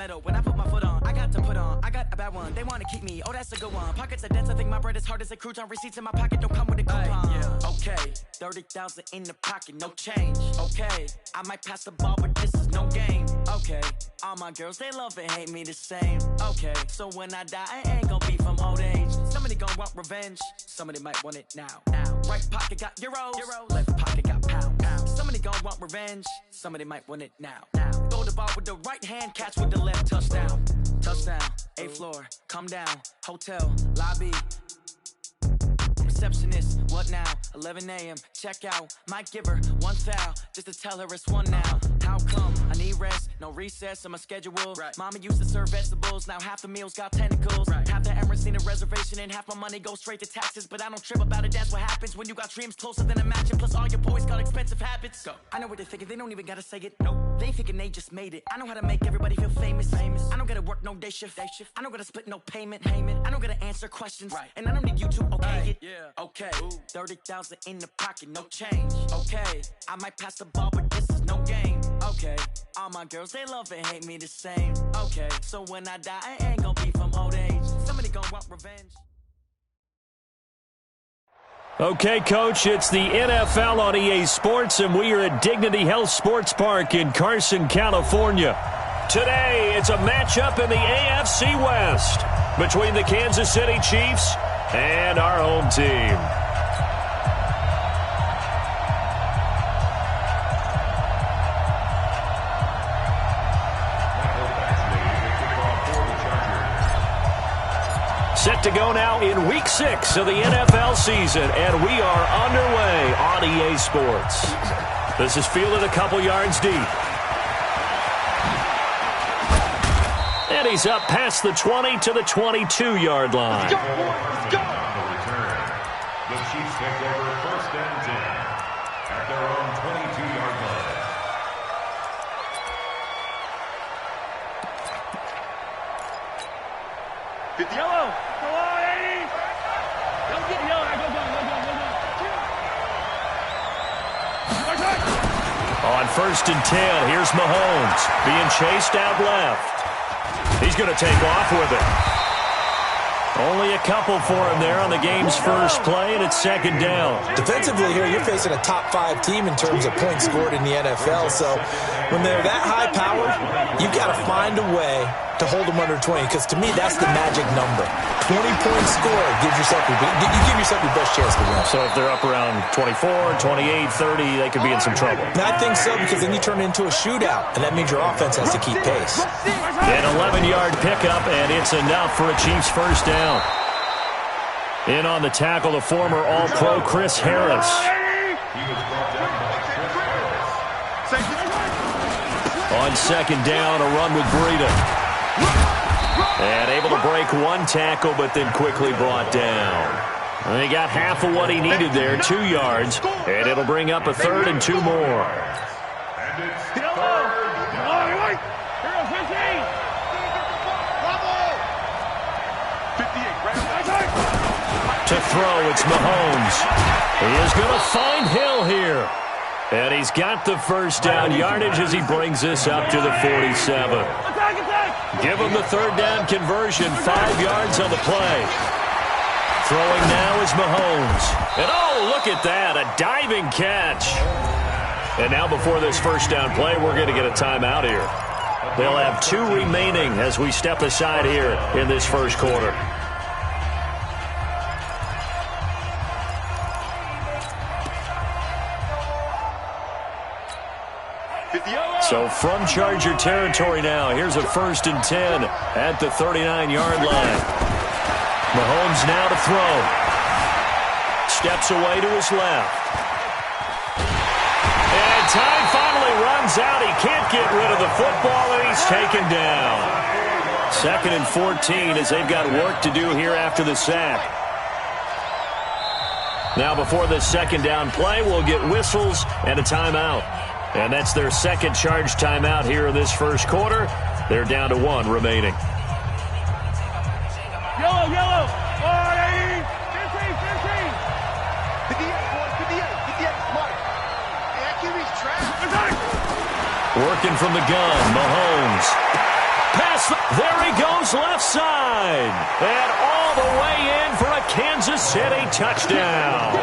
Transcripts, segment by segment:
metal. When I put my foot on, I got to put on. I got a bad one. They want to keep me. Oh, that's a good one. Pockets are dense. I think my bread is hard as a crouton. Receipts in my pocket don't come with a coupon. Yeah. Okay, 30,000 in the pocket, no change. Okay, I might pass the ball, but this is no game. Okay, all my girls, they love and hate me the same. Okay, so when I die, I ain't gonna be from old age. Somebody gonna want revenge. Somebody might want it now. Right pocket got euros. Left pocket got pounds. Somebody gonna want revenge. Somebody might want it now. Throw the ball with the right hand, catch with the left. Touchdown. Touchdown. 8th floor. Come down. Hotel. Lobby. Receptionist, what now? 11 a.m. Check out. Might give her one foul just to tell her it's one now. How come? I need rest, no recess on my schedule. Right. Mama used to serve vegetables, now half the meals got tentacles. Right. Half the Emirates need a reservation and half my money goes straight to taxes. But I don't trip about it, that's what happens when you got dreams closer than a mansion. Plus all your boys got expensive habits. Go. I know what they're thinking, they don't even gotta say it. Nope. They thinking they just made it. I know how to make everybody feel famous. I don't gotta work no day shift. I don't gotta split no payment. I don't gotta answer questions. Right. And I don't need you to okay it. Yeah. Okay, 30,000 in the pocket, no change. Okay, I might pass the ball, but this is no game. Okay, all my girls, they love and hate me the same. Okay, so when I die, I ain't gonna be from old age. Somebody gonna want revenge. Okay, Coach, it's the NFL on EA Sports, and we are at Dignity Health Sports Park in Carson, California. Today, it's a matchup in the AFC West between the Kansas City Chiefs and our home team. Set to go now in Week 6 of the NFL season, and we are underway on EA Sports. This is fielded a couple yards deep. And he's up past the 20 to the 22-yard line. Let's go. Let's go. On the return, the Chiefs take over 1st and 10 at their own 22-yard line. Yellow. Go on, Eddie. Don't get yellow. Go. On 1st and 10, here's Mahomes being chased out left. He's going to take off with it. Only a couple for him there on the game's first play, and it's 2nd down. Defensively here, you're facing a top 5 team in terms of points scored in the NFL. So when they're that high powered, you've got to find a way to hold them under 20, because to me, that's the magic number. 20 points scored gives yourself you give yourself your best chance to win. So if they're up around 24, 28, 30, they could be in some trouble. And I think so, because then you turn it into a shootout, and that means your offense has to keep pace. An 11-yard pickup, and it's enough for a Chiefs first down. In on the tackle, the former All-Pro Chris Harris. On 2nd down, a run with Breida. And able to break one tackle, but then quickly brought down. And he got half of what he needed there, 2 yards. And it'll bring up a 3rd and 2 more. To throw, it's Mahomes. He is going to find Hill here. And he's got the first down yardage as he brings this up to the 47. Give him the 3rd down conversion, 5 yards on the play. Throwing now is Mahomes. And oh, look at that, a diving catch. And now before this first down play, we're going to get a timeout here. They'll have 2 remaining as we step aside here in this first quarter. So from Charger territory now, here's a 1st and 10 at the 39-yard line. Mahomes now to throw. Steps away to his left. And time finally runs out. He can't get rid of the football, and he's taken down. 2nd and 14 as they've got work to do here after the sack. Now before this 2nd down play, we'll get whistles and a timeout. And that's their 2nd charge timeout here in this first quarter. They're down to 1 remaining. Yellow. All right, 15. 58, come on. Hey, that QB's trash. Working from the gun, Mahomes. There he goes left side. And all the way in for a Kansas City touchdown.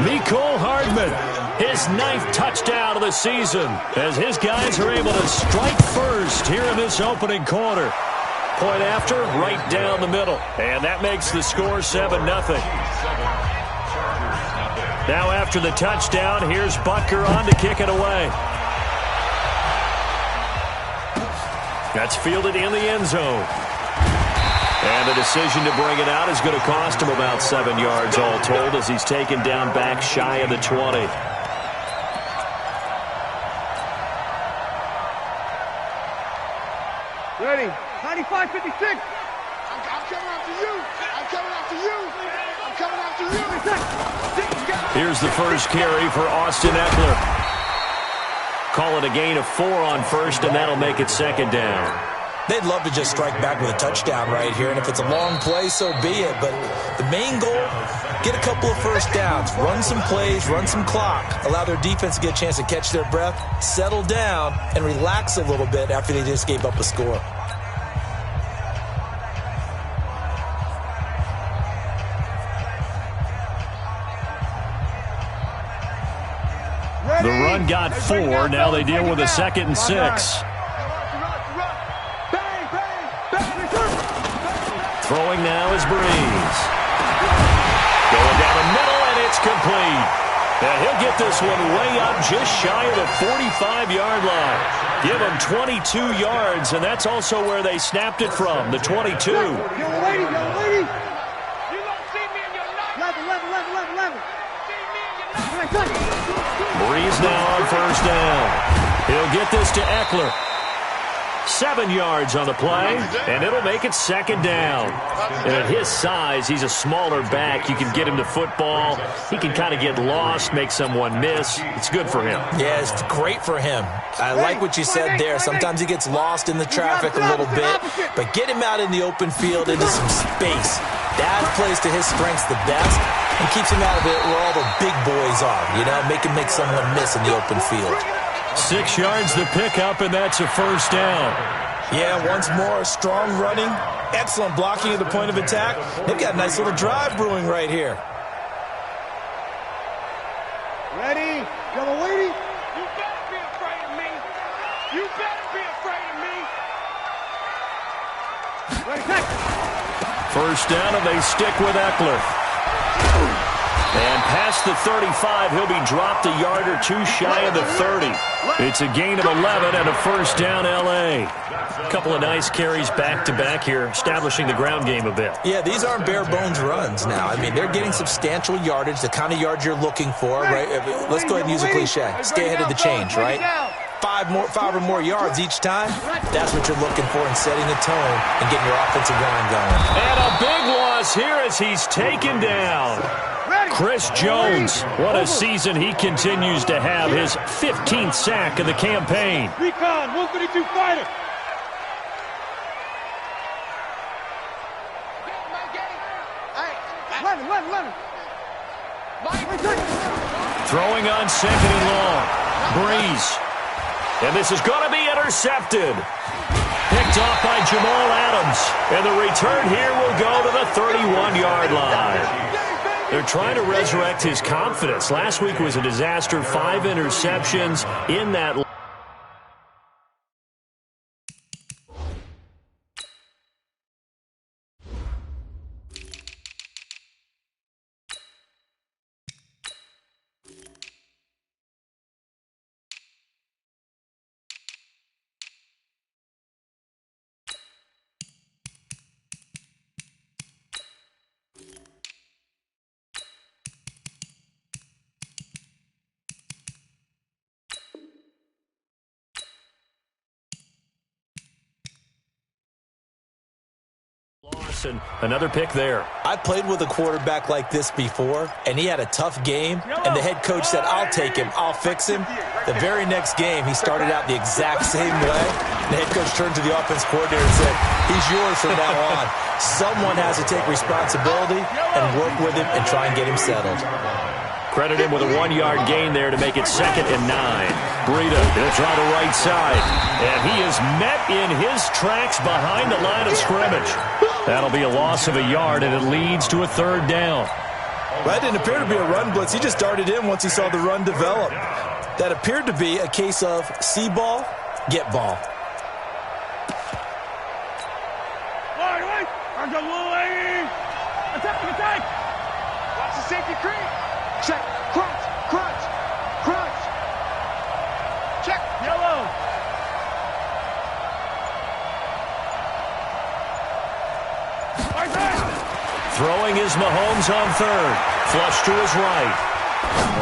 Mecole Hardman, his 9th touchdown of the season, as his guys are able to strike first here in this opening quarter. Point after, right down the middle. And that makes the score 7-0. Now after the touchdown, here's Butker on to kick it away. That's fielded in the end zone. And the decision to bring it out is going to cost him about 7 yards all told as he's taken down back shy of the 20. Ready. 95-56. I'm coming after you. I'm coming after you. I'm coming after you. Here's the first carry for Austin Ekeler. Call it a gain of 4 on first, and that'll make it 2nd down. They'd love to just strike back with a touchdown right here, and if it's a long play, so be it. But the main goal, get a couple of first downs, run some plays, run some clock, allow their defense to get a chance to catch their breath, settle down, and relax a little bit after they just gave up a score. The run got 4. Now they deal with a 2nd and 6. Throwing now is Breeze. Going down the middle, and it's complete. And he'll get this one way up just shy of the 45-yard line. Give him 22 yards, and that's also where they snapped it from, the 22. Young lady. You don't see me in your night. 11. Breeze now on first down. He'll get this to Ekeler. 7 yards on the play, and it'll make it 2nd down. And at his size, he's a smaller back. You can get him to football. He can kind of get lost, make someone miss. It's good for him. Yeah, it's great for him. I like what you said there. Sometimes he gets lost in the traffic a little bit, but get him out in the open field into some space. That plays to his strengths the best and keeps him out of it where all the big boys are, you know, make him make someone miss in the open field. 6 yards the pickup, and that's a first down. Yeah, once more, strong running, excellent blocking at the point of attack. They've got a nice little drive brewing right here. Ready? Young lady. You better be afraid of me. You better be afraid of me. Ready, take. First down, and they stick with Ekeler. And past the 35, he'll be dropped a yard or two shy of the 30. It's a gain of 11 and a first down, L.A. A couple of nice carries back-to-back here, establishing the ground game a bit. Yeah, these aren't bare-bones runs now. I mean, they're getting substantial yardage, the kind of yards you're looking for, right? Let's go ahead and use a cliche. Stay ahead of the change, right? 5 or more yards each time, that's what you're looking for in setting the tone and getting your offensive line going. And a big loss here as he's taken down. Chris Jones, what a season he continues to have, his 15th sack of the campaign. Recon, 132 fighter. Throwing on 2nd and long. Breeze. And this is going to be intercepted. Picked off by Jamal Adams. And the return here will go to the 31-yard line. They're trying to resurrect his confidence. Last week was a disaster. 5 interceptions in that. And another pick there. I played with a quarterback like this before, and he had a tough game, and the head coach said, I'll take him, I'll fix him. The very next game, he started out the exact same way. The head coach turned to the offense coordinator and said, he's yours from now on. Someone has to take responsibility and work with him and try and get him settled. Credit him with a 1-yard gain there to make it 2nd and 9. Breida, he'll try the right side. And he is met in his tracks behind the line of scrimmage. That'll be a loss of a yard, and it leads to a 3rd down. Well, that didn't appear to be a run blitz. He just darted in once he saw the run develop. That appeared to be a case of see ball, get ball. Attack! Watch the safety creep. Check. Crunch. Check. Yellow. Throwing is Mahomes on 3rd. Flush to his right.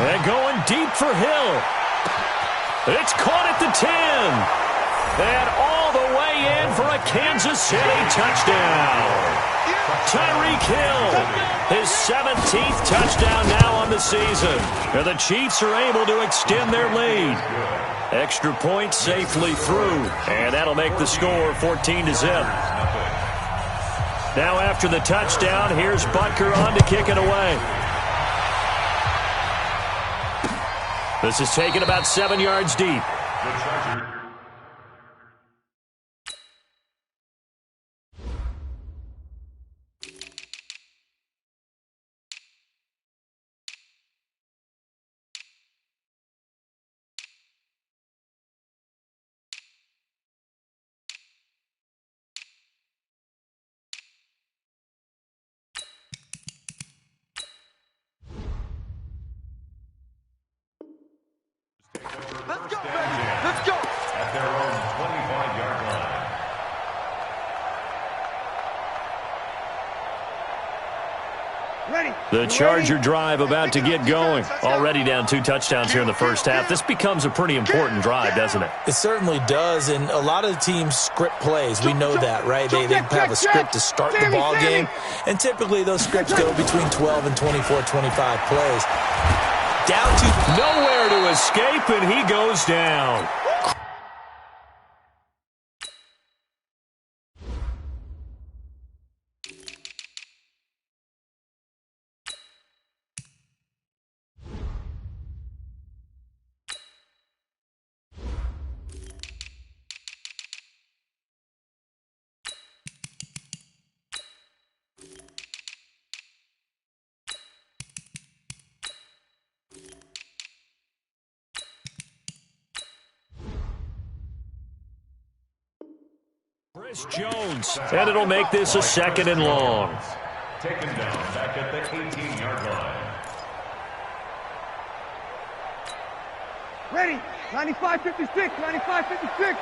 And going deep for Hill. It's caught at the 10. And all the way in for a Kansas City touchdown. Tyreek Hill, his 17th touchdown now on the season. And the Chiefs are able to extend their lead. Extra point safely through. And that'll make the score 14-0. Now after the touchdown, here's Butker on to kick it away. This is taken about 7 yards deep. Let's go, baby. Let's go. At their own 25-yard line. Ready. The Charger drive about to get going. Already down 2 touchdowns here in the first half. This becomes a pretty important drive, doesn't it? It certainly does, and a lot of the teams script plays. We know that, right? They have a script to start the ball game, and typically those scripts go between 12 and 24, 25 plays. Down to nowhere to escape, and he goes down. Chris Jones, and it'll make this a 2nd and long. Taken down back at the 18-yard line. Ready. 95-56. 95-56.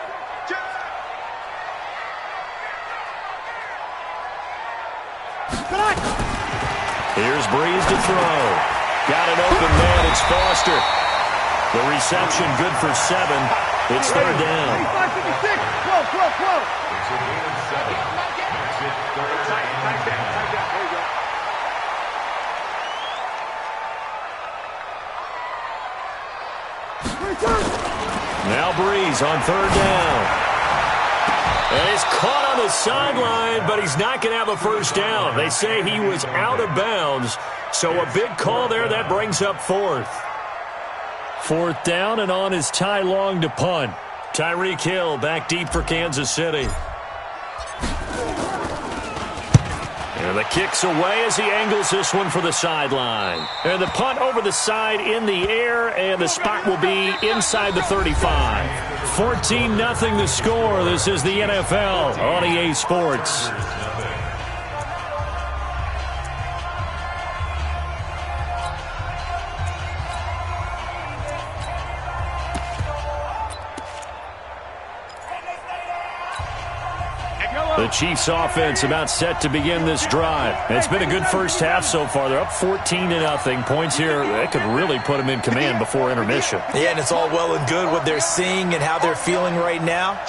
Here's Breeze to throw. Got an open man. It's Foster. The reception good for 7. It's 3rd down. 95-56. Whoa. It's a gain of 7. Makes it 3rd and 10. There you go. Now Breeze on 3rd down. And he's caught on the sideline, but he's not going to have a first down. They say he was out of bounds, so a big call there. That brings up 4th. 4th down, and on is Ty Long to punt. Tyreek Hill back deep for Kansas City. And the kick's away as he angles this one for the sideline. And the punt over the side in the air, and the spot will be inside the 35. 14-0 the score. This is the NFL on EA Sports. The Chiefs offense about set to begin this drive. It's been a good first half so far. They're up 14-0. Points here, that could really put them in command before intermission. Yeah, and it's all well and good what they're seeing and how they're feeling right now.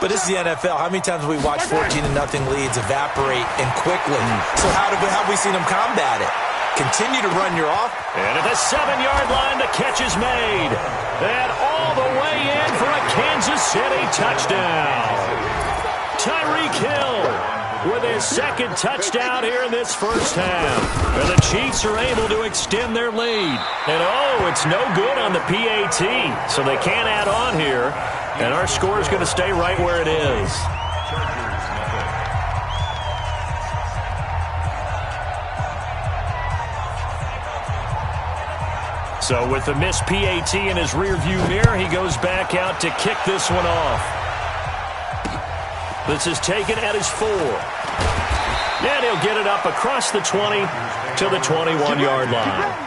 But this is the NFL. How many times have we watched 14-0 leads evaporate and quickly? So how have we seen them combat it? Continue to run your off. And at the 7-yard line, the catch is made. And all the way in for a Kansas City touchdown. Tyreek Hill with his second touchdown here in this first half. And the Chiefs are able to extend their lead. And, oh, it's no good on the PAT, so they can't add on here. And our score is going to stay right where it is. So with the missed PAT in his rearview mirror, he goes back out to kick this one off. This is taken at his 4. And he'll get it up across the 20 to the 21-yard line.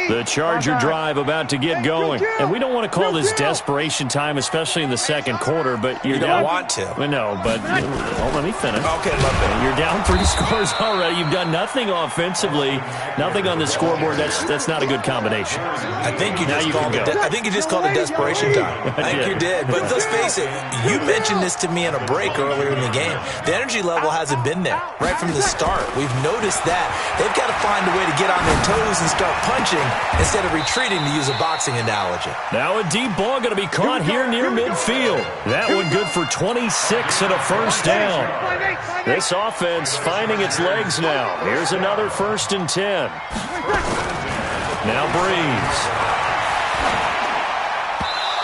The Charger drive about to get going. And we don't want to call this desperation time, especially in the second quarter, but you're down. You don't want to. No, but let me finish. Okay, my bad. You're down 3 scores already. You've done nothing offensively, nothing on the scoreboard. That's not a good combination. I think you just called it desperation time. I think you did. But let's face it, you mentioned this to me in a break earlier in the game. The energy level hasn't been there right from the start. We've noticed that. They've got to find a way to get on their toes and start punching instead of retreating, to use a boxing analogy. Now a deep ball going to be caught here near midfield. That one good for 26 and a first down. This offense finding its legs now. Here's another 1st and 10. Now Breeze.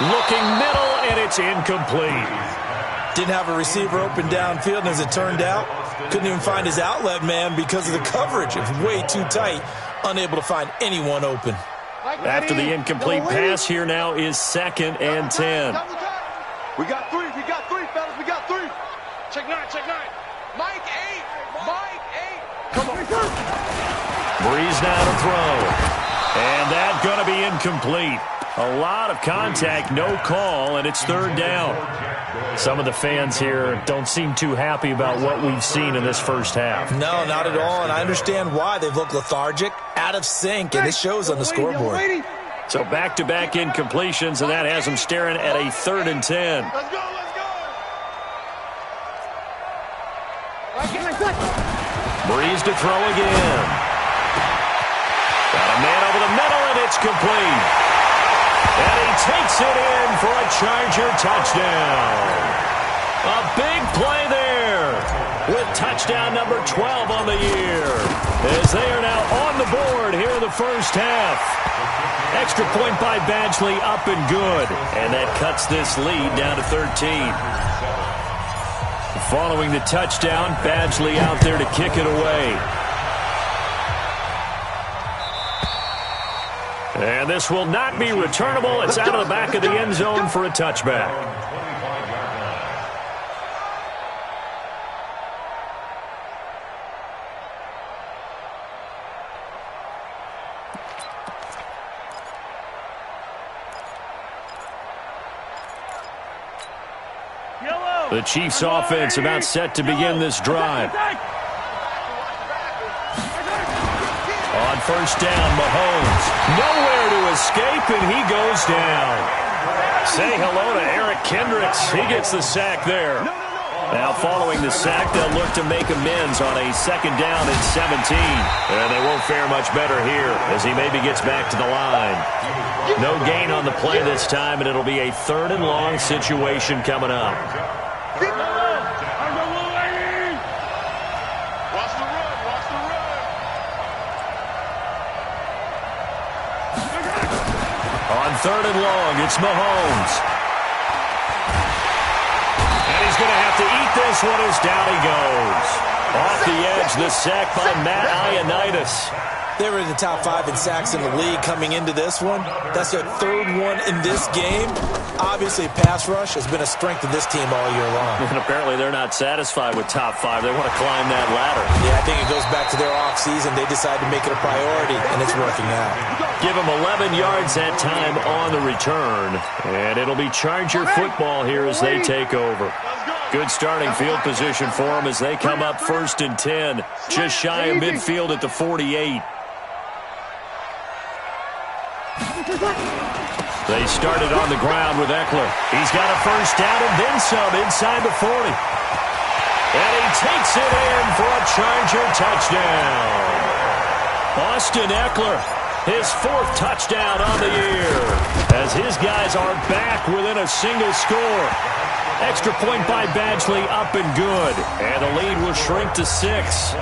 Looking middle, and it's incomplete. Didn't have a receiver open downfield, and as it turned out, couldn't even find his outlet man because of the coverage. It was way too tight. Unable to find anyone open. After the incomplete pass, here now is 2nd and 10. We got 3, fellas, we got 3. Check 9. Mike 8. Come on. Breeze now to throw. And that's going to be incomplete. A lot of contact, no call, and it's 3rd down. Some of the fans here don't seem too happy about what we've seen in this first half. No, not at all, and I understand why. They've looked lethargic, out of sync, and it shows on the scoreboard. So back-to-back incompletions, and that has them staring at a 3rd and 10. Let's go. Breeze to throw again. Got a man over the middle, and it's complete. And he takes it in for a Charger touchdown. A big play there with touchdown number 12 on the year, as they are now on the board here in the first half. Extra point by Badgley, up and good. And that cuts this lead down to 13. Following the touchdown, Badgley out there to kick it away. And this will not be returnable. It's out of the back of the end zone for a touchback. The Chiefs offense about set to begin this drive. On 1st down, Mahomes. Nowhere to escape, and he goes down. Say hello to Eric Kendricks. He gets the sack there. Now following the sack, they'll look to make amends on a 2nd down and 17. And they won't fare much better here as he maybe gets back to the line. No gain on the play this time, and it'll be a 3rd and long situation coming up. On 3rd and long, it's Mahomes. And he's going to have to eat this one as down he goes. Off the edge, the sack by Matt Ioannidis. They were in the top 5 in sacks in the league coming into this one. That's their 3rd one in this game. Obviously, pass rush has been a strength of this team all year long. And apparently they're not satisfied with top 5. They want to climb that ladder. Yeah, I think it goes back to their offseason. They decided to make it a priority, and it's working out. Give them 11 yards that time on the return. And it'll be Charger football here as they take over. Good starting field position for them as they come up 1st and 10. Just shy of midfield at the 48. They started on the ground with Eckler. He's got a first down and then some inside the 40. And he takes it in for a Charger touchdown. Austin Eckler, his 4th touchdown on the year, as his guys are back within a single score. Extra point by Badgley, up and good. And the lead will shrink to 6.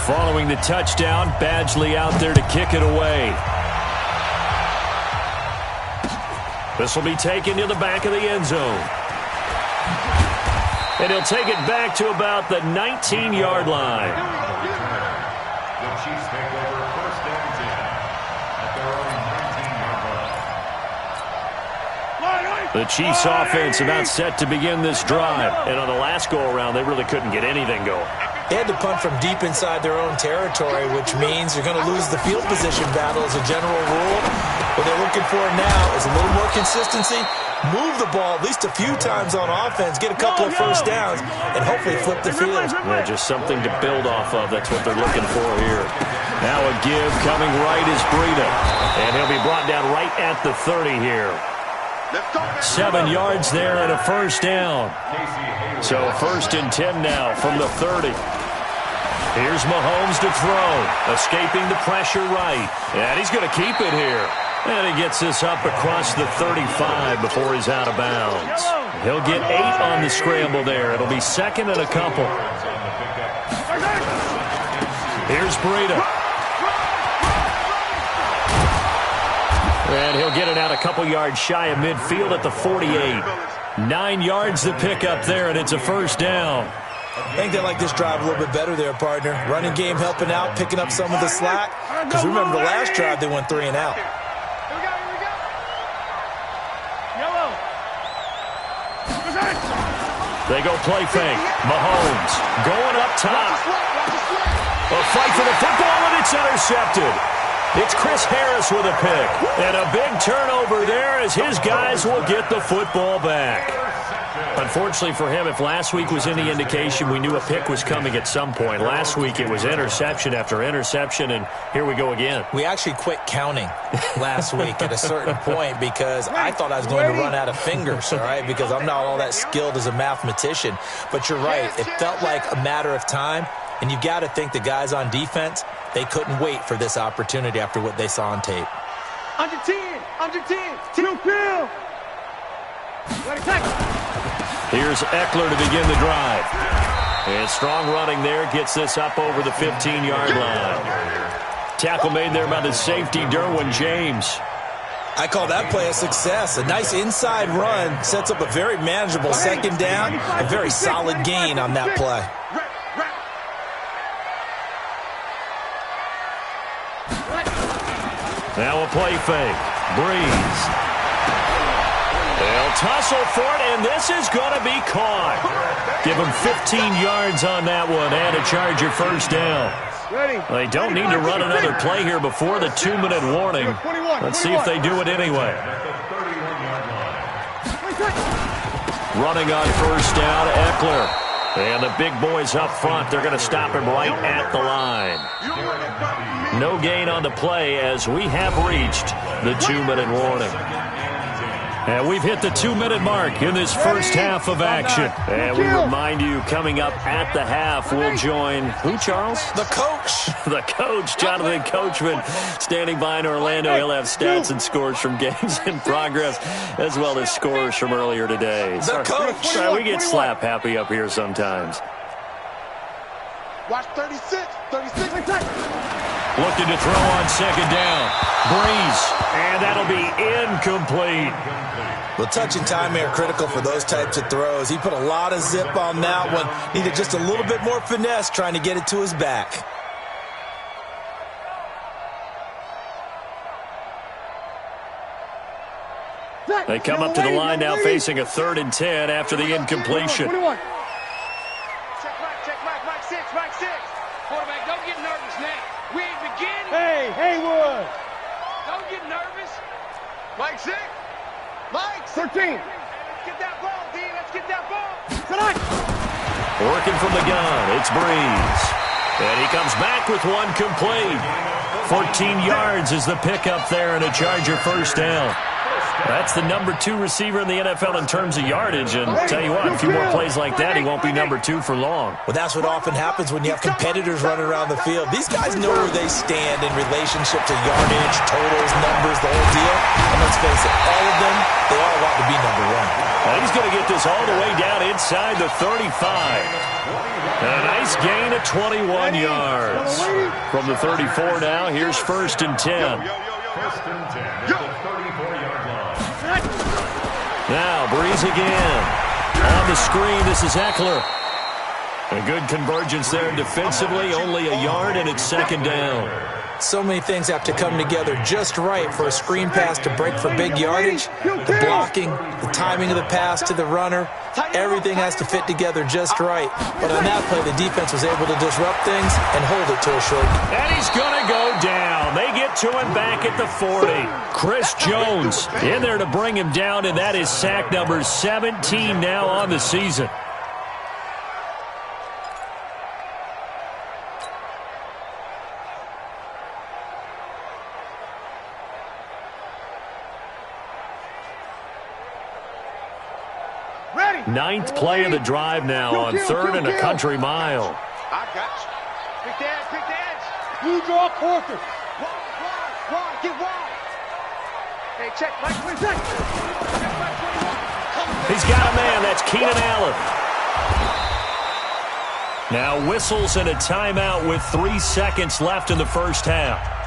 Following the touchdown, Badgley out there to kick it away. This will be taken to the back of the end zone. And he'll take it back to about the 19-yard line. The Chiefs take over first and 10 at their own 19-yard line. The Chiefs offense about set to begin this drive. And on the last go-around, they really couldn't get anything going. They had to punt from deep inside their own territory, which means you're going to lose the field position battle as a general rule. What they're looking for now is a little more consistency, move the ball at least a few times on offense, get a couple of first downs, and hopefully flip the field. Yeah, just something to build off of. That's what they're looking for here. Now a give coming right is Breida. And he'll be brought down right at the 30 here. 7 yards there and a first down. So 1st and 10 now from the 30. Here's Mahomes to throw. Escaping the pressure right. And he's going to keep it here. And he gets this up across the 35 before he's out of bounds. He'll get 8 on the scramble there. It'll be 2nd and a couple. Here's Breida. And he'll get it out a couple yards shy of midfield at the 48. 9 yards to pick up there, and it's a first down. I think they like this drive a little bit better there, partner. Running game helping out, picking up some of the slack. Because remember the last drive, they went 3 and out. They go play fake. Mahomes going up top. A fight for the football, and it's intercepted. It's Chris Harris with a pick. And a big turnover there as his guys will get the football back. Unfortunately for him, if last week was any indication, we knew a pick was coming at some point. Last week it was interception after interception, and here we go again. We actually quit counting last week at a certain point because I thought I was going to run out of fingers, all right, because I'm not all that skilled as a mathematician. But you're right. It felt like a matter of time, and you've got to think the guys on defense, they couldn't wait for this opportunity after what they saw on tape. Under 10, under 10, 2 field. Here's Eckler to begin the drive. And strong running there gets this up over the 15-yard line. Tackle made there by the safety, Derwin James. I call that play a success. A nice inside run sets up a very manageable 2nd down, a very solid gain on that play. Now a play fake. Breeze. They'll tussle for it, and this is going to be caught. Give him 15 yards on that one and a Charger first down. They don't need to run another play here before the 2-minute warning. Let's see if they do it anyway. Running on first down, Eckler. And the big boys up front, they're going to stop him right at the line. No gain on the play as we have reached the 2-minute warning. And we've hit the 2-minute mark in this first half of action. And we remind you, coming up at the half, we'll join, who, Charles? The coach. The coach, Jonathan Coachman, standing by in Orlando. He'll have stats and scores from games in progress, as well as scores from earlier today. The coach. Sorry, we get slap happy up here sometimes. Watch 36. Looking to throw on 2nd down. Breeze. And that'll be incomplete. Well, touch and time are critical for those types of throws. He put a lot of zip on that one. Needed just a little bit more finesse trying to get it to his back. They come up to the line now facing a 3rd and 10 after the incompletion. Check Mike 6. Quarterback, don't get nervous now. We ain't beginning. Hey, Haywood. Don't get nervous. Mike 6. Mike 13. Let's get that ball, D. Let's get that ball. Tonight. Working from the gun, it's Breeze. And he comes back with one complete. 14 yards is the pickup there and a Charger first down. That's the number 2 receiver in the NFL in terms of yardage. And tell you what, a few more plays like that, he won't be number 2 for long. Well, that's what often happens when you have competitors running around the field. These guys know where they stand in relationship to yardage, totals, numbers, the whole deal. And let's face it, all of them, they all want to be number 1. And he's going to get this all the way down inside the 35. And a nice gain of 21 yards. From the 34 now, here's 1st and 10. First and 10 at the 34-yard line. Now, Breeze again. On the screen, this is Eckler. A good convergence there defensively, only a yard, and it's 2nd down. So many things have to come together just right for a screen pass to break for big yardage. The blocking, the timing of the pass to the runner, everything has to fit together just right. But on that play, the defense was able to disrupt things and hold it to a short. And he's going to go down. They get to him back at the 40. Chris Jones in there to bring him down, and that is sack number 17 now on the season. Ninth play of the drive now on 3rd and a country mile. I got you. Big dance. You draw quarter. Wide, get wide. Hey, check, Mike, 20 seconds. He's got a man, that's Keenan Allen. Now whistles and a timeout with 3 seconds left in the first half.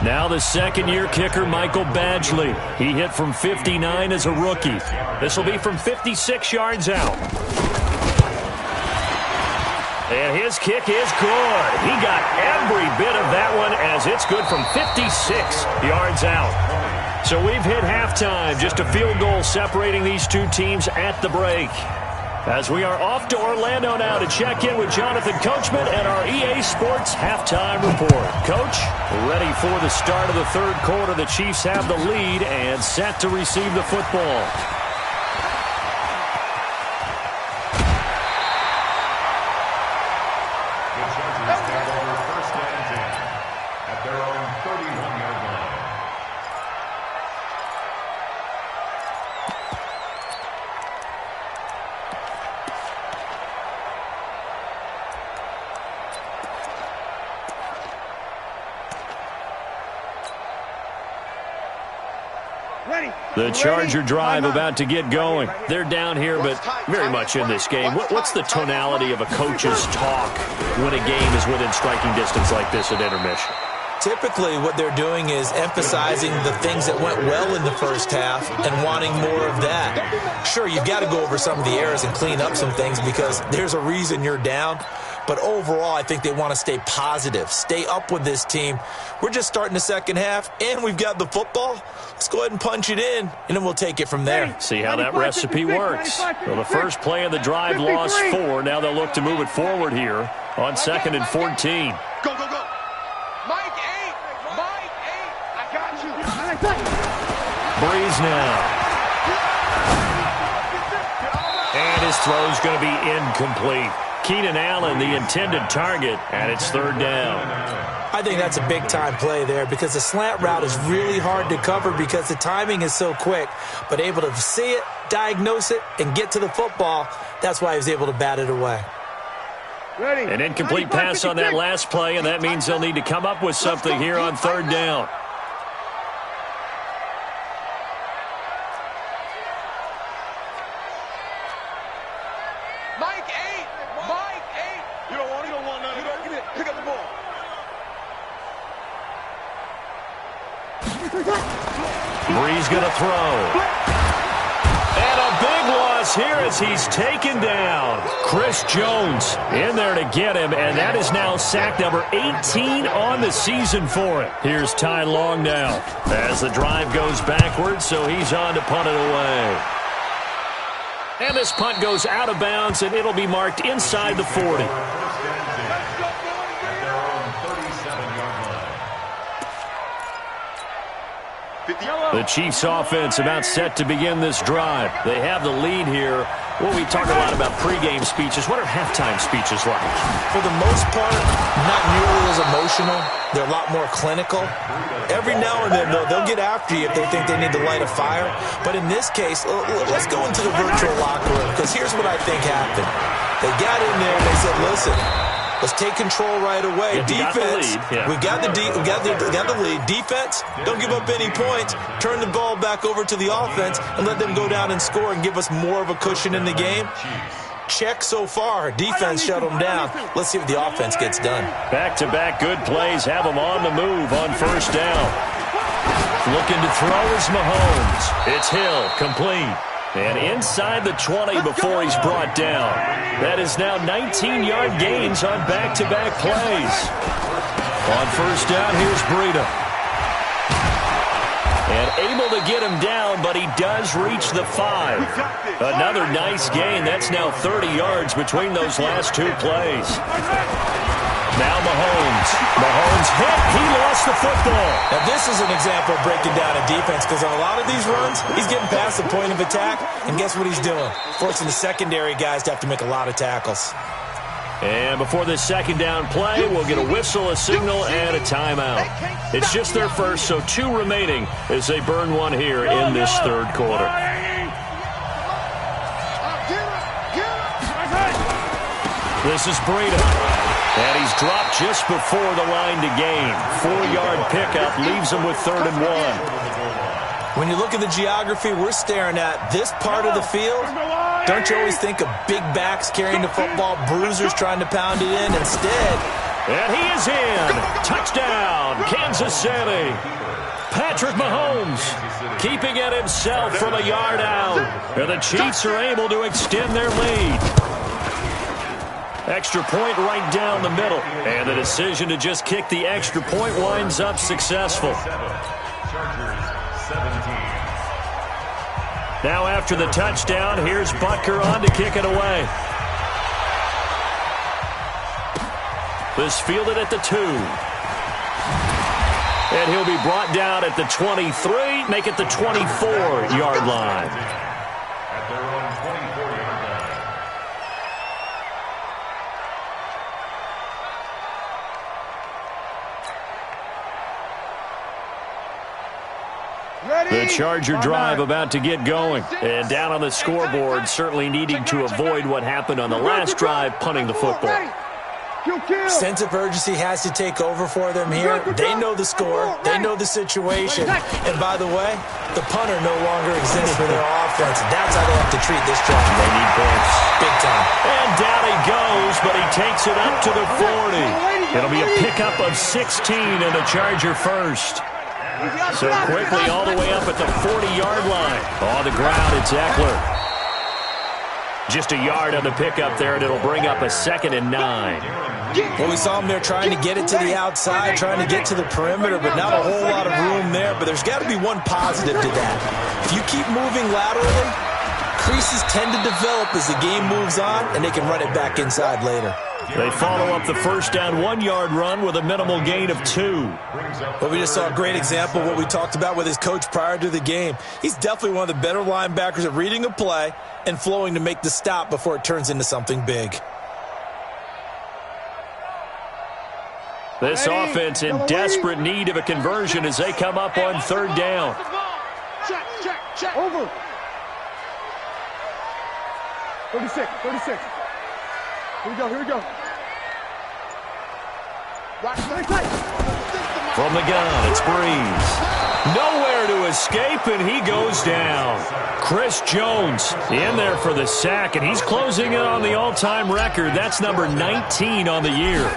Now the second-year kicker, Michael Badgley. He hit from 59 as a rookie. This will be from 56 yards out. And his kick is good. He got every bit of that one as it's good from 56 yards out. So we've hit halftime. Just a field goal separating these two teams at the break. As we are off to Orlando now to check in with Jonathan Coachman and our EA Sports Halftime Report. Coach, ready for the start of the 3rd quarter. The Chiefs have the lead and set to receive the football. The Chargers take over 1st and 10 at their own 31-yard line. The Charger drive about to get going. They're down here, but very much in this game. What's the tonality of a coach's talk when a game is within striking distance like this at intermission? Typically, what they're doing is emphasizing the things that went well in the first half and wanting more of that. Sure, you've got to go over some of the errors and clean up some things because there's a reason you're down. But overall, I think they want to stay positive, stay up with this team. We're just starting the second half, and we've got the football. Let's go ahead and punch it in, and then we'll take it from there. See how that recipe works. Well, the first play of the drive lost 4. Now they'll look to move it forward here on 2nd and 14. Go. Mike 8. I got you. Breeze now. And his throw's going to be incomplete. Keenan Allen, the intended target, and it's 3rd down. I think that's a big-time play there because the slant route is really hard to cover because the timing is so quick. But able to see it, diagnose it, and get to the football, that's why he was able to bat it away. An incomplete pass on that last play, and that means they'll need to come up with something here on 3rd down. Mike 8. You don't want none. Get it. Pick up the ball. Breeze going to throw. And a big loss here as he's taken down. Chris Jones in there to get him, and that is now sack number 18 on the season for him. Here's Ty Long now as the drive goes backwards, so he's on to punt it away. And this punt goes out of bounds, and it'll be marked inside the 40. The Chiefs offense about set to begin this drive. They have the lead here Well, we talk a lot about pregame speeches. What are halftime speeches like? For the most part, not nearly as emotional. They're a lot more clinical. Every now and then, though, they'll get after you if they think they need to light a fire. But in this case, let's go into the virtual locker room, because here's what I think happened. They got in there and they said, listen, let's take control right away. Defense, we got the lead. Defense, don't give up any points. Turn the ball back over to the offense and let them go down and score and give us more of a cushion in the game. Check so far. Defense shut them down. Let's see if the offense gets done. Back-to-back good plays have them on the move on first down. Looking to throw is Mahomes. It's Hill, complete. And inside the 20 before he's brought down. That is now 19-yard gains on back-to-back plays. On first down, here's Breida. And able to get him down, but he does reach the 5. Another nice gain. That's now 30 yards between those last two plays. Now Mahomes. Mahomes hit. He lost the football. Now this is an example of breaking down a defense, because on a lot of these runs, he's getting past the point of attack, and guess what he's doing? Forcing the secondary guys to have to make a lot of tackles. And before this second down play, we'll get a whistle, a signal, and a timeout. It's just their first, so 2 remaining as they burn one here in this third quarter. This is Breida. And he's dropped just before the line to gain. 4-yard pickup leaves him with 3rd and 1. When you look at the geography we're staring at, this part of the field, don't you always think of big backs carrying the football, bruisers trying to pound it in? Instead, and he is in. Touchdown, Kansas City. Patrick Mahomes keeping it himself from a yard out. And the Chiefs are able to extend their lead. Extra point right down the middle. And the decision to just kick the extra point winds up successful. Now after the touchdown, here's Butker on to kick it away. This fielded at the 2. And he'll be brought down at the 23, make it the 24-yard line. At their own 24-yard line. The Charger drive about to get going. And down on the scoreboard, certainly needing to avoid what happened on the last drive, punting the football. Sense of urgency has to take over for them here. They know the score. They know the situation. And by the way, the punter no longer exists for their offense. That's how they have to treat this drive. They need points. Big time. And down he goes, but he takes it up to the 40. It'll be a pickup of 16 and the Charger first. So quickly all the way up at the 40-yard line. On the ground, it's Eckler. Just a yard on the pickup there, and it'll bring up a 2nd and 9. Well, we saw him there trying to get it to the outside, trying to get to the perimeter, but not a whole lot of room there. But there's got to be one positive to that. If you keep moving laterally, creases tend to develop as the game moves on, and they can run it back inside later. They follow up the first down 1-yard run with a minimal gain of 2. Well, we just saw a great example of what we talked about with his coach prior to the game. He's definitely one of the better linebackers at reading a play and flowing to make the stop before it turns into something big. This offense in desperate need of a conversion as they come up on 3rd down. Check. Over. 36. Here we go. From the gun, it's Breeze. Nowhere to escape, and he goes down. Chris Jones in there for the sack, and he's closing in on the all-time record. That's number 19 on the year.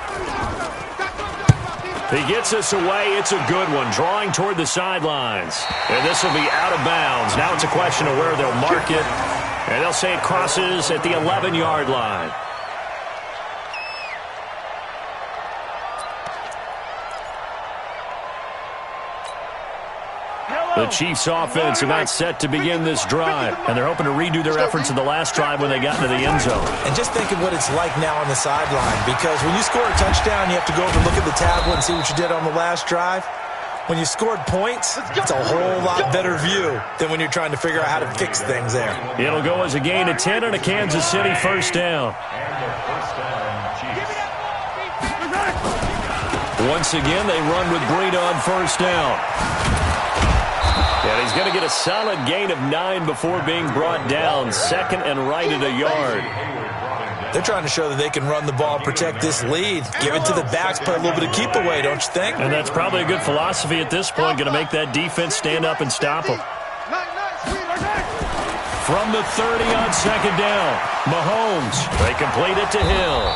He gets us away. It's a good one, drawing toward the sidelines. And this will be out of bounds. Now it's a question of where they'll mark it. And they'll say it crosses at the 11-yard line. The Chiefs offense about set to begin this drive, and they're hoping to redo their efforts in the last drive when they got into the end zone. And just think of what it's like now on the sideline, because when you score a touchdown, you have to go over and look at the tablet and see what you did on the last drive. When you scored points, it's a whole lot better view than when you're trying to figure out how to fix things there. It'll go as a gain of 10 and a Kansas City first down. Once again, they run with Breida on first down. And he's going to get a solid gain of 9 before being brought down. Second and right at a yard. They're trying to show that they can run the ball, protect this lead, give it to the backs, play a little bit of keep away, don't you think? And that's probably a good philosophy at this point, going to make that defense stand up and stop them. From the 30 on second down, Mahomes, they complete it to Hill.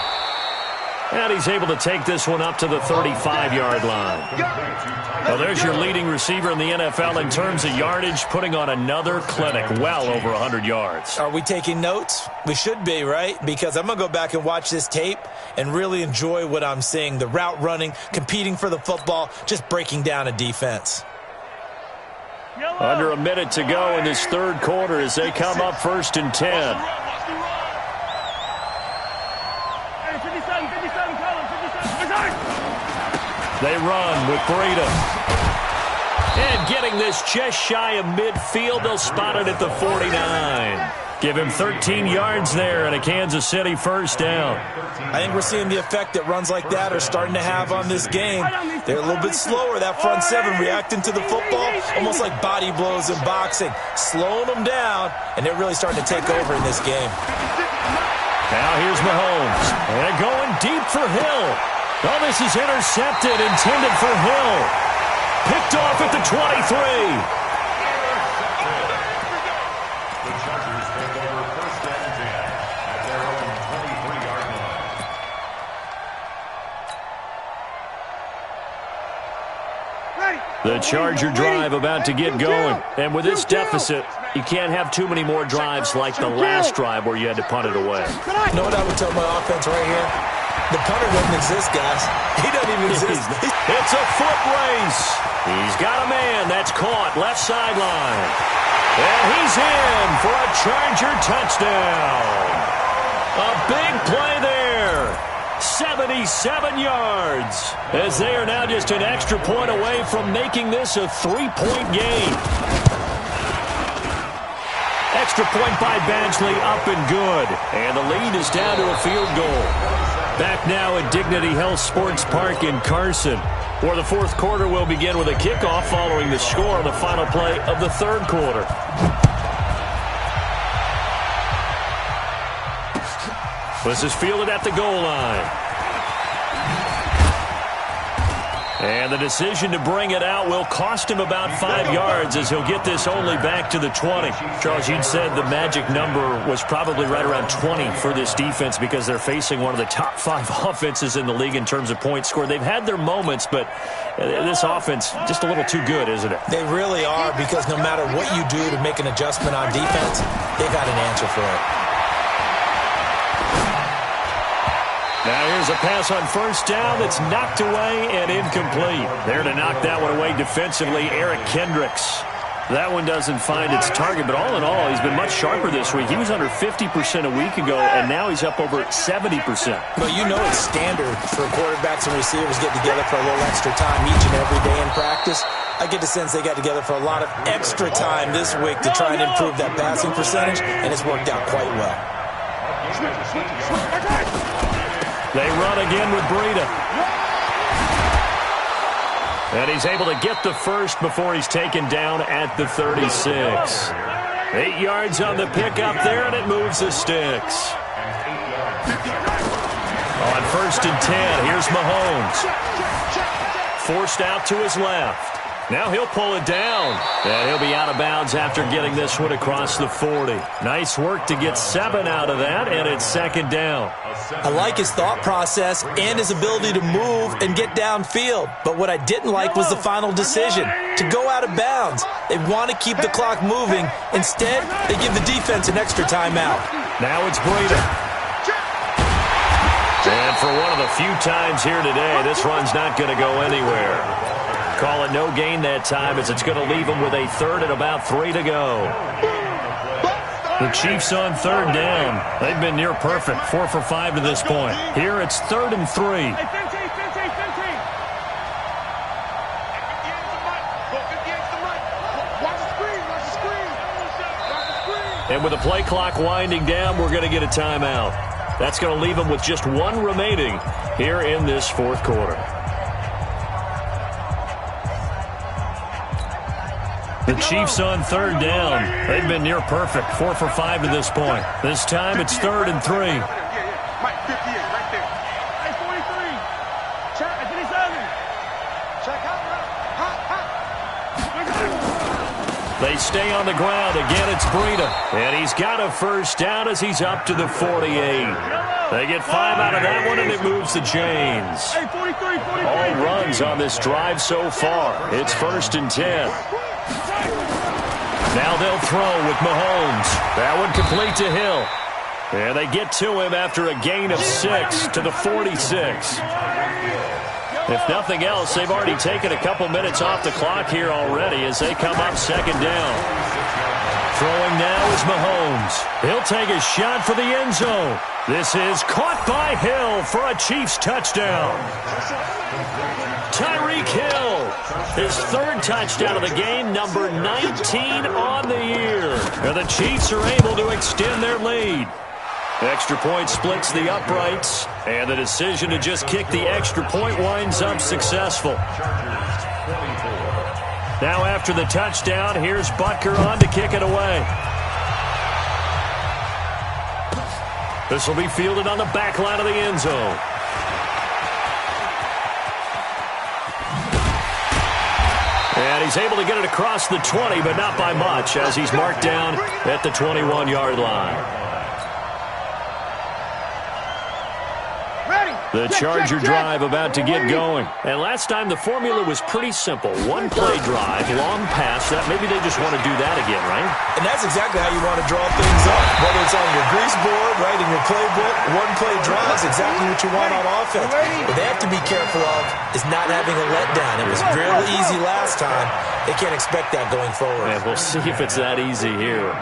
And he's able to take this one up to the 35-yard line. Well, there's your leading receiver in the NFL in terms of yardage, putting on another clinic, well over 100 yards. Are we taking notes? We should be, right? Because I'm going to go back and watch this tape and really enjoy what I'm seeing. The route running, competing for the football, just breaking down a defense. Under a minute to go in this third quarter as they come up first and 10. They run with Breida. And getting this just shy of midfield, they'll spot it at the 49. Give him 13 yards there and a Kansas City first down. I think we're seeing the effect that runs like that are starting to have on this game. They're a little bit slower, that front seven, reacting to the football, almost like body blows in boxing, slowing them down, and they're really starting to take over in this game. Now here's Mahomes, and going deep for Hill. Oh, this is intercepted, intended for Hill. Picked off at the 23. The Chargers take over first and 10 at their own 23-yard line. The Charger drive about to get going. And with this deficit, you can't have too many more drives like the last drive where you had to punt it away. You know what I would tell my offense right here? The punter doesn't exist, guys. He doesn't even exist. It's a foot race. He's got a man that's caught left sideline. And he's in for a Charger touchdown. A big play there. 77 yards. As they are now just an extra point away from making this a 3-point game. Extra point by Badgley, up and good. And the lead is down to a field goal. Back now at Dignity Health Sports Park in Carson, where the fourth quarter will begin with a kickoff following the score on the final play of the third quarter. This is fielded at the goal line. And the decision to bring it out will cost him about 5 yards as he'll get this only back to the 20. Charles, you'd said the magic number was probably right around 20 for this defense because they're facing one of the top 5 offenses in the league in terms of points scored. They've had their moments, but this offense just a little too good, isn't it? They really are, because no matter what you do to make an adjustment on defense, they've got an answer for it. Now here's a pass on first down that's knocked away and incomplete. There to knock that one away defensively, Eric Kendricks. That one doesn't find its target, but all in all, he's been much sharper this week. He was under 50% a week ago, and now he's up over 70%. Well, you know it's standard for quarterbacks and receivers get together for a little extra time each and every day in practice. I get the sense they got together for a lot of extra time this week to try and improve that passing percentage, and it's worked out quite well. They run again with Breida. And he's able to get the first before he's taken down at the 36. 8 yards on the pickup there, and it moves the sticks. On first and 10, here's Mahomes. Forced out to his left. Now he'll pull it down. And he'll be out of bounds after getting this one across the 40. Nice work to get 7 out of that, and it's second down. I like his thought process and his ability to move and get downfield. But what I didn't like was the final decision, to go out of bounds. They want to keep the clock moving. Instead, they give the defense an extra timeout. Now it's Breida. And for one of the few times here today, this run's not going to go anywhere. Call it no gain that time as it's going to leave them with a third and about 3 to go. The Chiefs on third down. They've been near perfect, 4 for 5 to this point. Here it's 3rd and 3. And with the play clock winding down, we're going to get a timeout. That's going to leave them with just one remaining here in this fourth quarter. The Chiefs on third down. They've been near perfect, 4 for 5 to this point. This time it's 3rd and 3. Mike, 58, right there. Hey, 43. Check, 57. Check out. They stay on the ground. Again, it's Breida. And he's got a first down as he's up to the 48. They get 5 out of that one, and it moves the chains. Hey, 43. All runs on this drive so far. It's 1st and 10. Now they'll throw with Mahomes. That one complete to Hill. And they get to him after a gain of 6 to the 46. If nothing else, they've already taken a couple minutes off the clock here already as they come up 2nd down. Throwing now is Mahomes. He'll take a shot for the end zone. This is caught by Hill for a Chiefs touchdown. Tyreek Hill, his 3rd touchdown of the game, number 19 on the year. And the Chiefs are able to extend their lead. Extra point splits the uprights, and the decision to just kick the extra point winds up successful. Now after the touchdown, here's Butker on to kick it away. This will be fielded on the back line of the end zone. And he's able to get it across the 20, but not by much, as he's marked down at the 21-yard line. The Charger drive about to get going. And last time the formula was pretty simple. One play drive, long pass. That maybe they just want to do that again, right? And that's exactly how you want to draw things up. Whether it's on your grease board, right, in your playbook, one play drive is exactly what you want on offense. What they have to be careful of is not having a letdown. It was really easy last time. They can't expect that going forward. And we'll see if it's that easy here.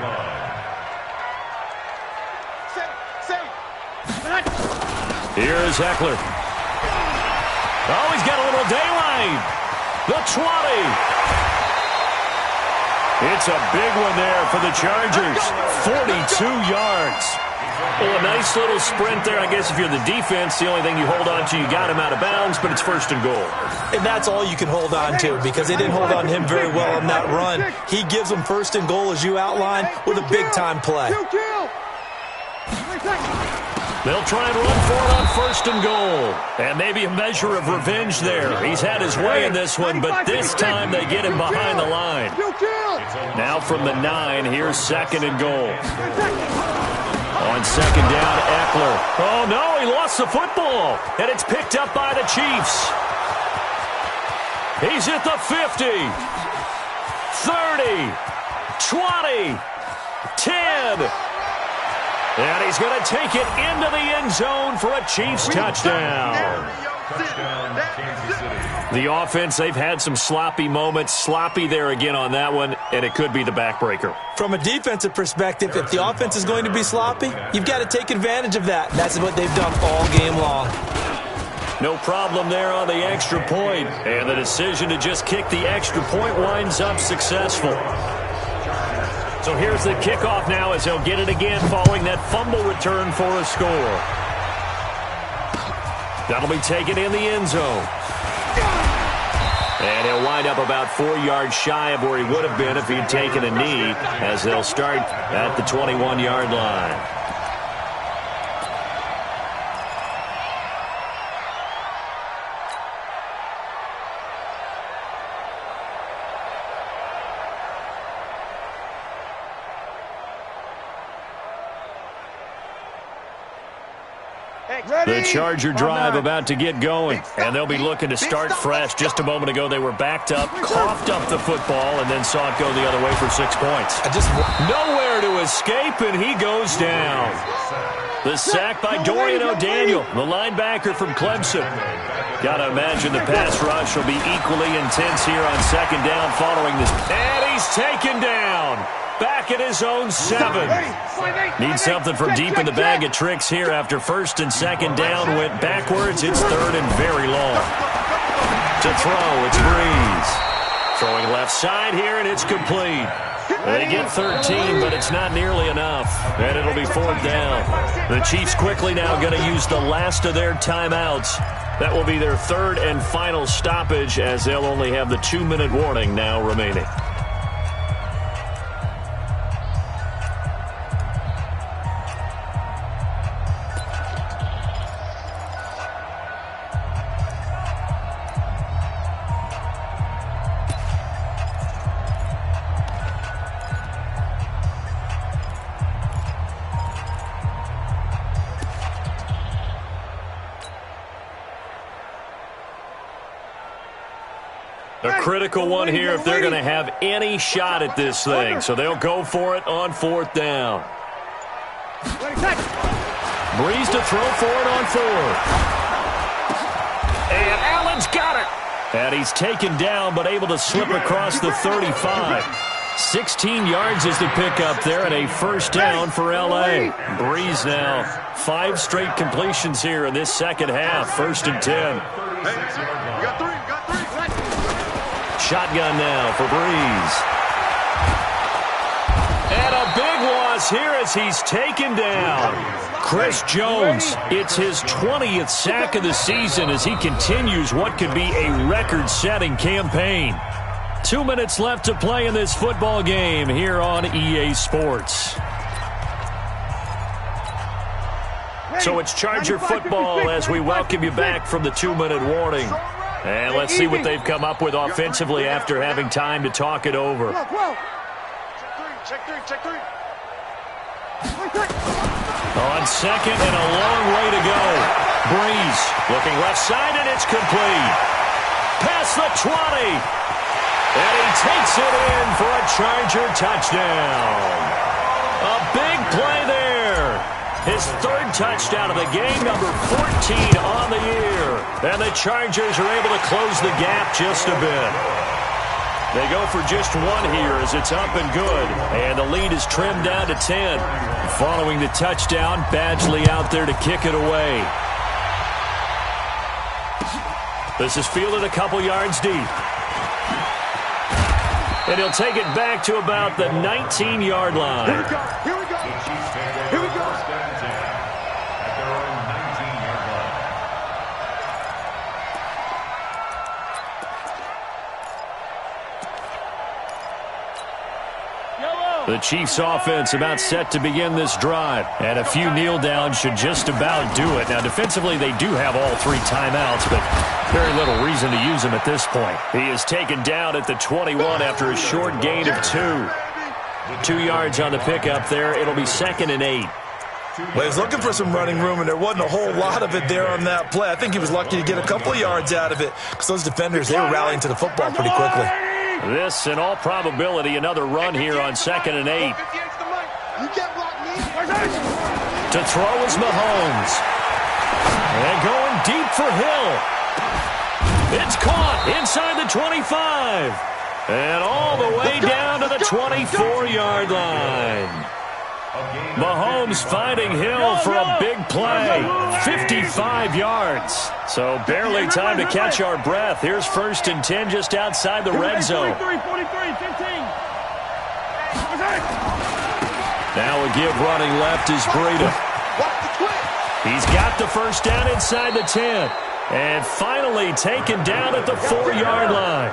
Here's Eckler. Oh, he's got a little daylight. The 20. It's a big one there for the Chargers. 42 yards. Well, a nice little sprint there. I guess if you're the defense, the only thing you hold on to, you got him out of bounds, but it's 1st and goal. And that's all you can hold on to because they didn't hold on to him very well on that run. He gives them 1st and goal, as you outlined, with a big-time play. They'll try and run for it on 1st and goal. And maybe a measure of revenge there. He's had his way in this one, but this time they get him behind the line. Now from the 9, here's 2nd and goal. On 2nd down, Eckler. Oh, no, he lost the football. And it's picked up by the Chiefs. He's at the 50. 30. 20. 10. And he's going to take it into the end zone for a Chiefs touchdown. The offense, they've had some sloppy moments. Sloppy there again on that one, and it could be the backbreaker. From a defensive perspective, if the offense is going to be sloppy, you've got to take advantage of that. That's what they've done all game long. No problem there on the extra point. And the decision to just kick the extra point winds up successful. So here's the kickoff now as he'll get it again following that fumble return for a score. That'll be taken in the end zone. And he'll wind up about 4 yards shy of where he would have been if he'd taken a knee as they'll start at the 21-yard line. The Charger drive about to get going, and they'll be looking to start fresh. Just a moment ago, they were backed up, coughed up the football, and then saw it go the other way for 6 points. Nowhere to escape, and he goes down. The sack by Dorian O'Daniel, the linebacker from Clemson. Got to imagine the pass rush will be equally intense here on 2nd down following this. And he's taken down. Back at his own 7. Needs something from deep in the bag of tricks here after 1st and 2nd down went backwards. It's 3rd and very long. To throw, it's Breeze. Throwing left side here, and it's complete. They get 13, but it's not nearly enough, and it'll be 4th down. The Chiefs quickly now going to use the last of their timeouts. That will be their 3rd and final stoppage, as they'll only have the 2-minute warning now remaining. A critical one here if they're going to have any shot at this thing. So they'll go for it on 4th down. Breeze to throw for it on 4th. And Allen's got it. And he's taken down but able to slip across the 35. 16 yards is the pickup there and a 1st down for L.A. Breeze now 5 straight completions here in this second half. 1st and 10. Shotgun now for Breeze. And a big loss here as he's taken down. Chris Jones, it's his 20th sack of the season as he continues what could be a record-setting campaign. 2 minutes left to play in this football game here on EA Sports. So it's Charger football as we welcome you back from the 2-minute warning. And let's see what they've come up with offensively after having time to talk it over. Check three. On 2nd and a long way to go. Breeze looking left side, and it's complete. Past the 20. And he takes it in for a Charger touchdown. A big play there. His 3rd touchdown of the game, number 14 on the year. And the Chargers are able to close the gap just a bit. They go for just 1 here as it's up and good. And the lead is trimmed down to 10. Following the touchdown, Badgley out there to kick it away. This is fielded a couple yards deep. And he'll take it back to about the 19-yard line. Here we go. The Chiefs offense about set to begin this drive. And a few kneel downs should just about do it. Now defensively they do have all 3 timeouts, but very little reason to use them at this point. He is taken down at the 21 after a short gain of 2. 2 yards on the pickup there. It'll be 2nd and 8. Well, he was looking for some running room, and there wasn't a whole lot of it there on that play. I think he was lucky to get a couple of yards out of it because those defenders, they were rallying to the football pretty quickly. This, in all probability, another run here on 2nd and 8. To throw is Mahomes. And going deep for Hill. It's caught inside the 25. And all the way down to the 24-yard line. Mahomes finding Hill for a big play. 55 yards. So barely time to catch our breath. Here's 1st and 10 just outside the red zone. Now a give running left is Breida. He's got the 1st down inside the 10. And finally taken down at the 4-yard line.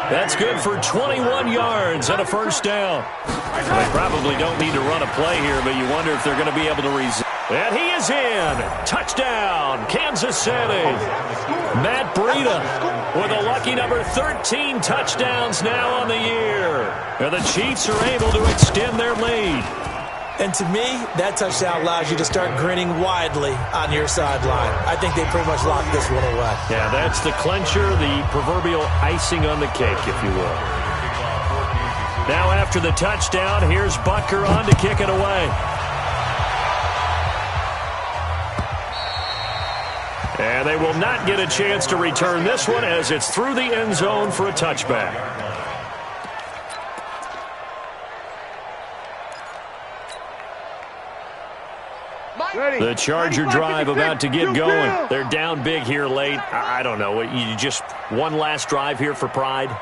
That's good for 21 yards and a 1st down. They probably don't need to run a play here, but you wonder if they're going to be able to resist. And he is in. Touchdown, Kansas City. Matt Breida with a lucky number 13 touchdowns now on the year. And the Chiefs are able to extend their lead. And to me, that touchdown allows you to start grinning widely on your sideline. I think they pretty much locked this one away. Yeah, that's the clincher, the proverbial icing on the cake, if you will. Now after the touchdown, here's Butker on to kick it away. And they will not get a chance to return this one as it's through the end zone for a touchback. The Charger drive about to get going. They're down big here late. I don't know. You just one last drive here for pride?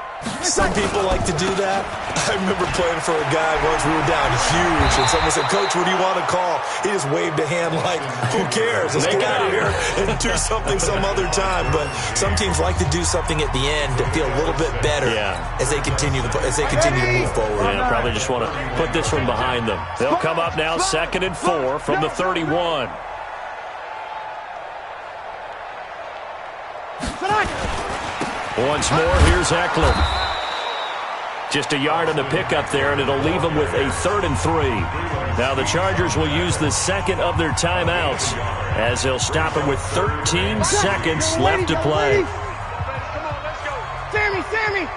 Some people like to do that. I remember playing for a guy once. We were down huge, and someone said, "Coach, what do you want to call?" He just waved a hand like, "Who cares? Let's get out of here and do something some other time." But some teams like to do something at the end to feel a little bit better as they continue to move forward. Yeah, probably just want to put this one behind them. They'll come up now 2nd and 4 from the 31. Once more, here's Eckler. Just a yard on the pickup there, and it'll leave them with a 3rd and 3. Now the Chargers will use the second of their timeouts as they'll stop it with 13 seconds left to play. Sammy!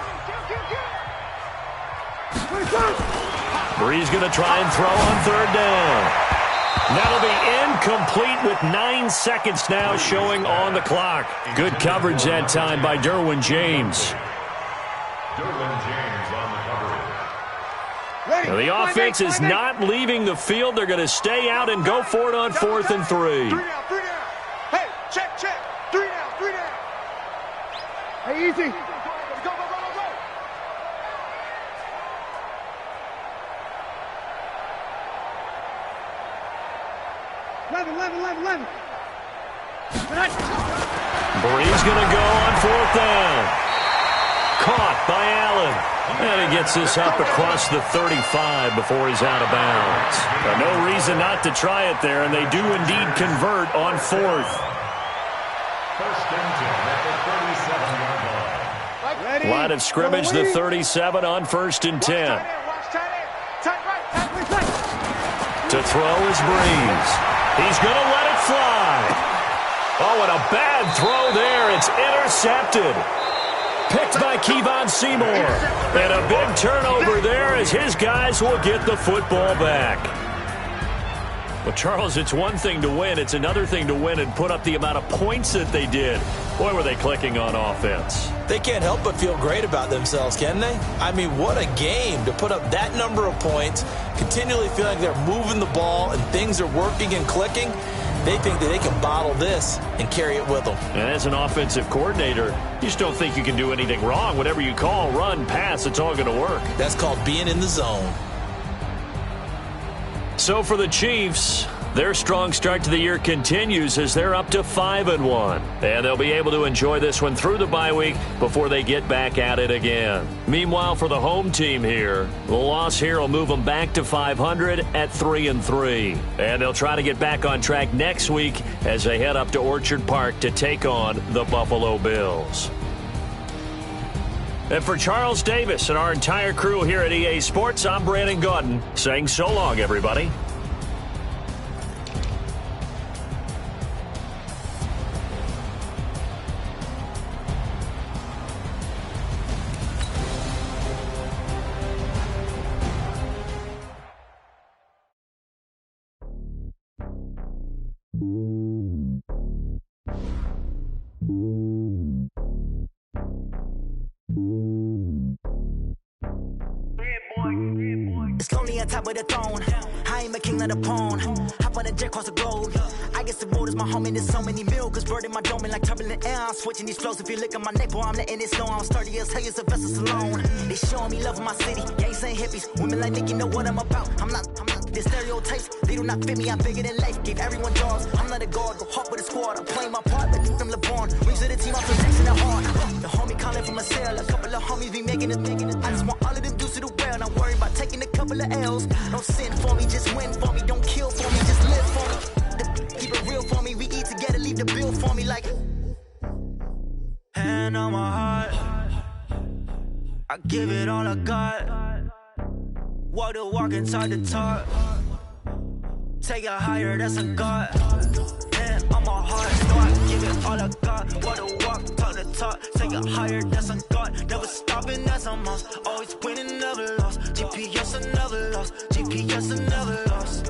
Brees going to try and throw on 3rd down. That'll be incomplete with 9 seconds now showing on the clock. Good coverage that time by Derwin James. Derwin James on the coverage. Now the offense is not leaving the field. They're going to stay out and go for it on 4th and 3. 3 down. Hey, check. 3 down. Hey, easy. Go. 11. Brees going to go on 4th down. Caught by Allen. And he gets this up across the 35 before he's out of bounds. No reason not to try it there, and they do indeed convert on 4th. 1st and 10 at the 37-yard line. Line of scrimmage, the 37 on 1st and 10. Watch tight end. Tight right. To throw is Brees. He's going to let it fly. Oh, and a bad throw there. It's intercepted. Picked by Kevon Seymour. And a big turnover there as his guys will get the football back. Well, Charles, it's one thing to win. It's another thing to win and put up the amount of points that they did. Boy, were they clicking on offense. They can't help but feel great about themselves, can they? I mean, what a game to put up that number of points, continually feeling they're moving the ball and things are working and clicking. They think that they can bottle this and carry it with them. And as an offensive coordinator, you just don't think you can do anything wrong. Whatever you call, run, pass, it's all going to work. That's called being in the zone. So for the Chiefs, their strong start to the year continues as they're up to 5-1. And they'll be able to enjoy this one through the bye week before they get back at it again. Meanwhile, for the home team here, the loss here will move them back to 500 at 3-3. And they'll try to get back on track next week as they head up to Orchard Park to take on the Buffalo Bills. And for Charles Davis and our entire crew here at EA Sports, I'm Brandon Gaudin saying so long, everybody. It's lonely on top of the throne. I ain't a king of the pawn. Hop on a jet across the globe. I guess the road is my home and there's so many milk. Bird in my dome and like turbulent air. I'm switching these flows. If you look at my neck, boy, I'm letting it snow. I'm sturdy as hell, it's a vessel alone. They showing me love in my city. Gangs ain't hippies. Women like Nick, you know what I'm about. I'm not. The stereotypes, they do not fit me. I'm bigger than life. Gave everyone jobs. I'm not a guard. Go hard with a squad. I'm playing my part, but from LeBron. Rings of the team, I'm protecting the heart. The homie calling from a cell. A couple of homies be making it. I just want all of them dudes to do well. Not worry about taking a couple of L's. Don't sin for me, just win for me. Don't kill for me, just live for me. Keep it real for me. We eat together, leave the bill for me like. Hand on my heart. I give it all I got. Walk the walk and talk the talk. Take it higher, that's a God. Hand on my heart, know I give it all I got. Walk the walk, talk the talk. Take it higher, that's a God. Never stopping, that's a must. Always winning, never lost. GPS, I never lost. GPS, I never lost.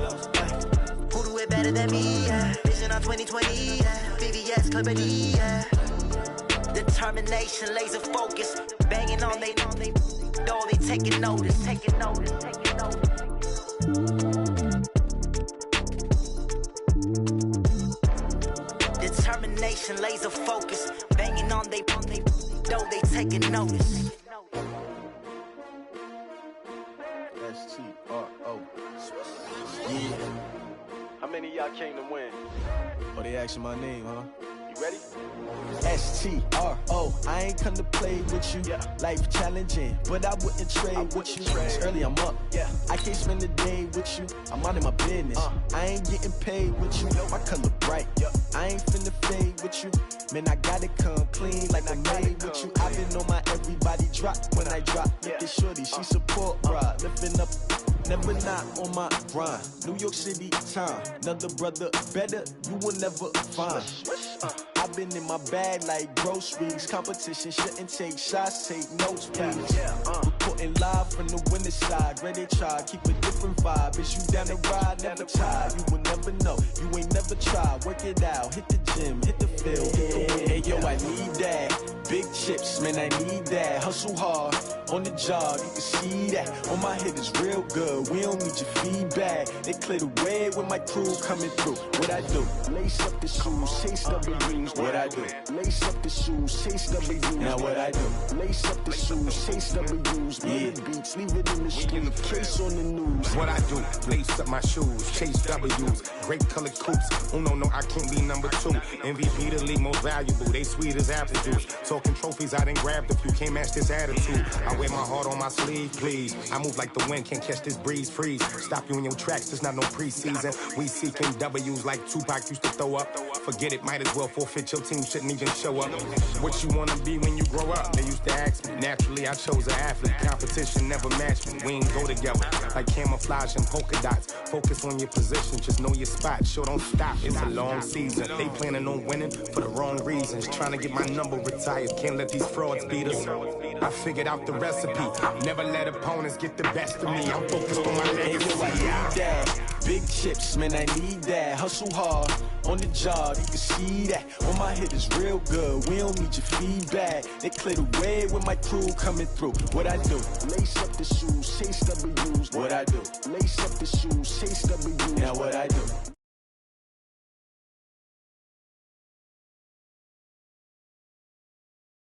Who do it better than me? Yeah. Vision on 2020. Yeah. VVS, Clippity. Yeah. Determination, laser focus. Banging on they know they taking notice. Determination, laser focus. Banging on they know they taking notice. many of y'all came to win? Oh, they asking my name, huh? You ready? S-T-R-O, I ain't come to play with you. Life challenging, but I wouldn't trade with you. It's early, I'm up. I can't spend the day with you. I'm minding my business. I ain't getting paid with you. My color bright. I ain't finna fade with you. Man, I gotta come clean like I'm made with you. I've been on my everybody drop when I drop. Look at shorty, she support, bruh. Lifting up, never not on my grind. New York City time, another brother better, you will never find. I've been in my bag like groceries. Competition shouldn't take shots, take notes, please. Reporting live from the winning side. Ready to try, keep a different vibe. Is you down the ride, never tired. You will never know, you ain't never tried. Work it out, hit the gym, hit the field, hit the wind. Hey yo, I need that. Big chips, man, I need that. Hustle hard, on the job, you can see that. On my head is real good, we don't need your feedback. They clear the way with my crew coming through. What I do? Lace up the shoes, chase W's. What I do? Lace up the shoes, chase W's. Now what I do? Lace up the shoes, chase W's. Million beats, leave it in the street, case on the news. What I do? Lace up my shoes, chase W's. Great colored coops. Oh no, I can't be number 2. MVP the league most valuable. They sweet as apple juice. Talking trophies, I done grabbed a few. Can't match this attitude. I wear my heart on my sleeve, please. I move like the wind, can't catch this breeze. Freeze. Stop you in your tracks. There's not no preseason. We seeking W's like Tupac used to throw up. Forget it, might as well forfeit. Your team shouldn't even show up. What you wanna be when you grow up? They used to ask me. Naturally, I chose an athlete. Competition never matched me. We ain't go together like camouflage and polka dots. Focus on your position, just know your spot. Sure, don't stop. It's a long season. They planning on winning for the wrong reasons. Trying to get my number retired. Can't let these frauds beat us. I figured out the recipe. Never let opponents get the best of me. I'm focused on my legacy. Big chips, man, I need that. Hustle hard, on the job, you can see that. On my head is real good, we don't need your feedback. They clear the way with my crew coming through. What I do? Lace up the shoes, chase W's. What I do? Lace up the shoes, chase W's. Now what I do?